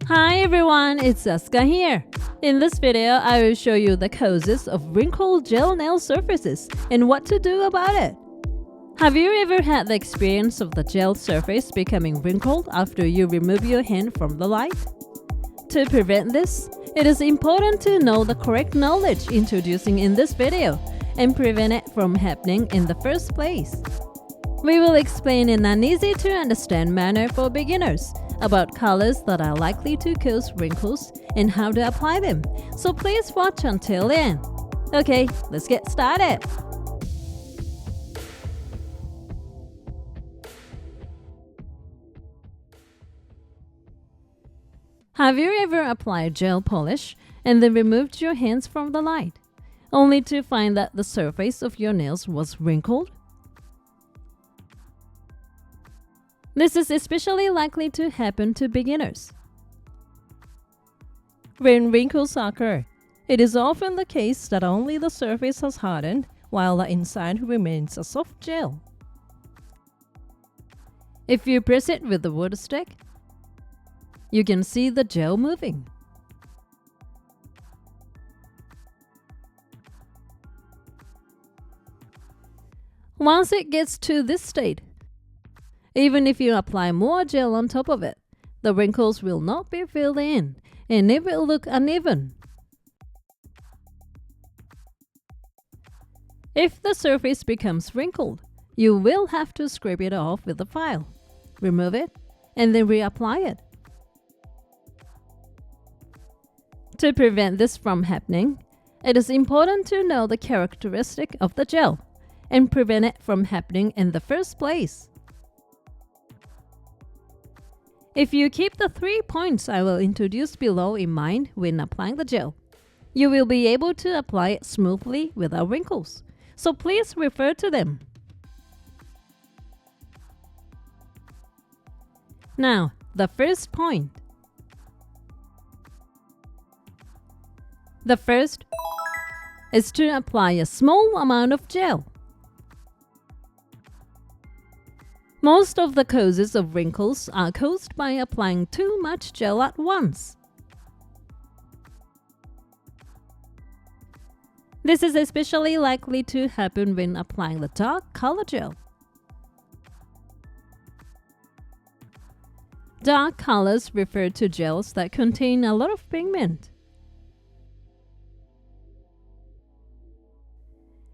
Hi everyone, it's ASKA here. In this video, I will show you the causes of wrinkled gel nail surfaces and what to do about it. Have you ever had the experience of the gel surface becoming wrinkled after you remove your hand from the light? To prevent this, it is important to know the correct knowledge introducing in this video and prevent it from happening in the first place. We will explain in an easy-to-understand manner for beginners about colors that are likely to cause wrinkles and how to apply them, so please watch until the end. Okay, let's get started. Have you ever applied gel polish and then removed your hands from the light, only to find that the surface of your nails was wrinkled? This is especially likely to happen to beginners. When wrinkles occur, it is often the case that only the surface has hardened while the inside remains a soft gel. If you press it with the wood stick, you can see the gel moving. Once it gets to this state, even if you apply more gel on top of it, the wrinkles will not be filled in and it will look uneven. If the surface becomes wrinkled, you will have to scrape it off with a file, remove it, and then reapply it. To prevent this from happening, it is important to know the characteristic of the gel and prevent it from happening in the first place. If you keep the 3 points I will introduce below in mind when applying the gel, you will be able to apply it smoothly without wrinkles, so please refer to them. Now, the first point. The first is to apply a small amount of gel. Most of the causes of wrinkles are caused by applying too much gel at once. This is especially likely to happen when applying the dark color gel. Dark colors refer to gels that contain a lot of pigment.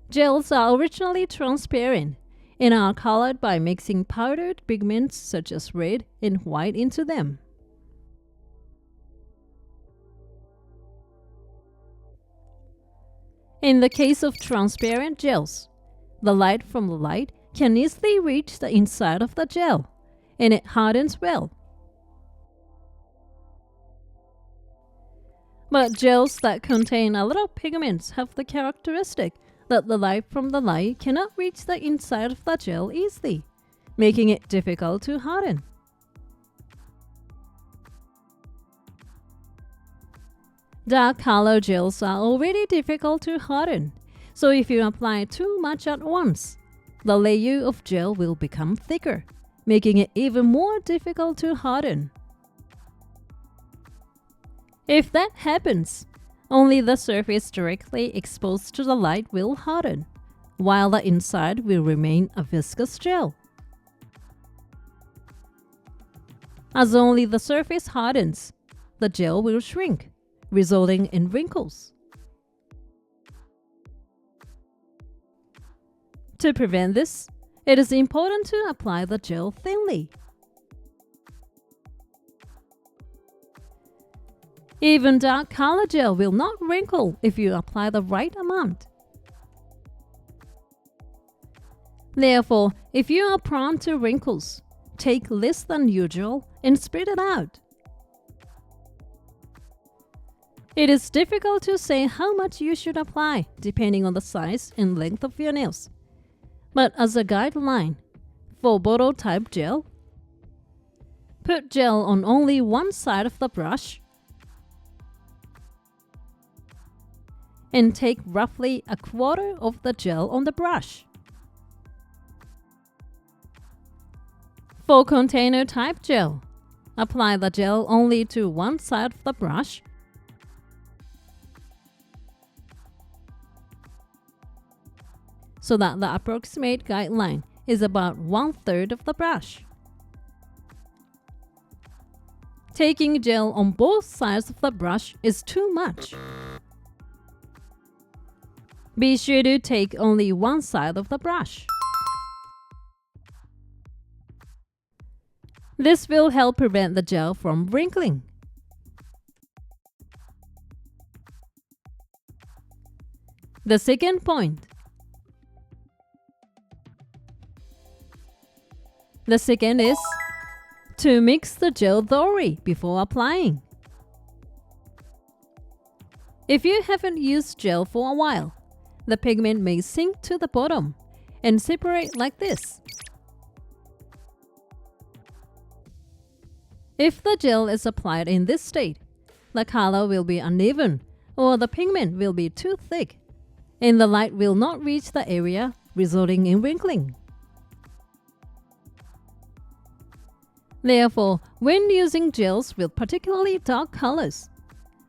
Gels are originally transparent and are colored by mixing powdered pigments such as red and white into them. In the case of transparent gels, the light from the light can easily reach the inside of the gel, and it hardens well. But gels that contain a lot of pigments have the characteristic that the light from the light cannot reach the inside of the gel easily, making it difficult to harden. Dark color gels are already difficult to harden, so if you apply too much at once, the layer of gel will become thicker, making it even more difficult to harden. If that happens, only the surface directly exposed to the light will harden, while the inside will remain a viscous gel. As only the surface hardens, the gel will shrink, resulting in wrinkles. To prevent this, it is important to apply the gel thinly. Even dark color gel will not wrinkle if you apply the right amount. Therefore, if you are prone to wrinkles, take less than usual and spread it out. It is difficult to say how much you should apply depending on the size and length of your nails. But as a guideline, for bottle-type gel, put gel on only one side of the brush and take roughly a quarter of the gel on the brush. For container type gel, Apply the gel only to one side of the brush. So that the approximate guideline is about 1/3 of the brush. Taking gel on both sides of the brush is too much. Be sure to take only one side of the brush. This will help prevent the gel from wrinkling. The second point. The second is to mix the gel thoroughly before applying. If you haven't used gel for a while, the pigment may sink to the bottom and separate like this. If the gel is applied in this state, the color will be uneven or the pigment will be too thick, and the light will not reach the area, resulting in wrinkling. Therefore, when using gels with particularly dark colors,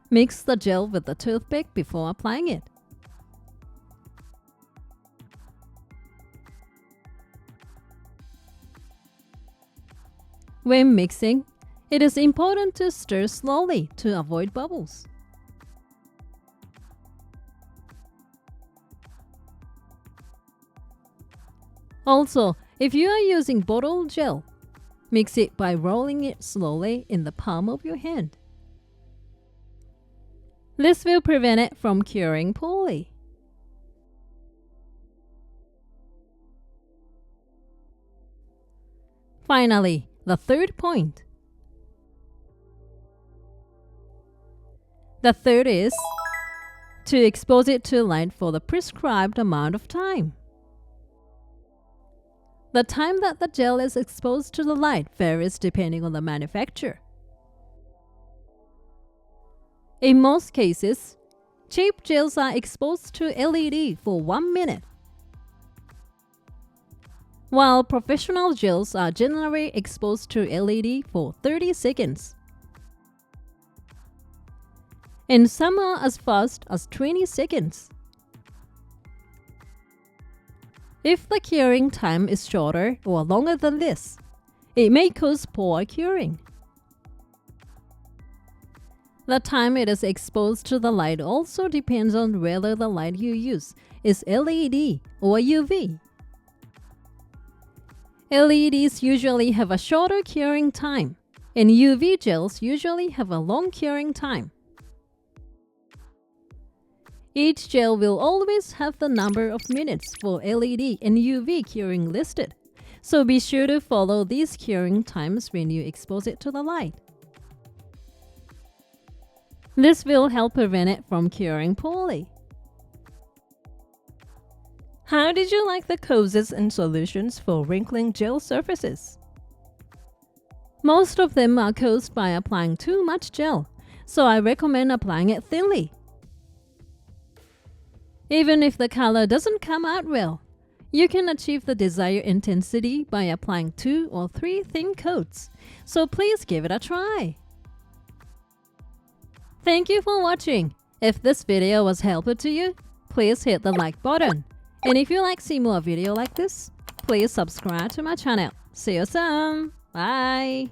mix the gel with the toothpick before applying it. When mixing, it is important to stir slowly to avoid bubbles. Also, if you are using bottled gel, mix it by rolling it slowly in the palm of your hand. This will prevent it from curing poorly. Finally, the third point. The third is to expose it to light for the prescribed amount of time. The time that the gel is exposed to the light varies depending on the manufacturer. In most cases, cheap gels are exposed to LED for 1 minute, while professional gels are generally exposed to LED for 30 seconds. And some are as fast as 20 seconds. If the curing time is shorter or longer than this, it may cause poor curing. The time it is exposed to the light also depends on whether the light you use is LED or UV. LEDs usually have a shorter curing time, and UV gels usually have a long curing time. Each gel will always have the number of minutes for LED and UV curing listed, so be sure to follow these curing times when you expose it to the light. This will help prevent it from curing poorly. How did you like the causes and solutions for wrinkling gel surfaces? Most of them are caused by applying too much gel, so I recommend applying it thinly. Even if the color doesn't come out well, you can achieve the desired intensity by applying 2 or 3 thin coats, so please give it a try. Thank you for watching. If this video was helpful to you, please hit the like button. And if you like to see more videos like this, please subscribe to my channel. See you soon. Bye.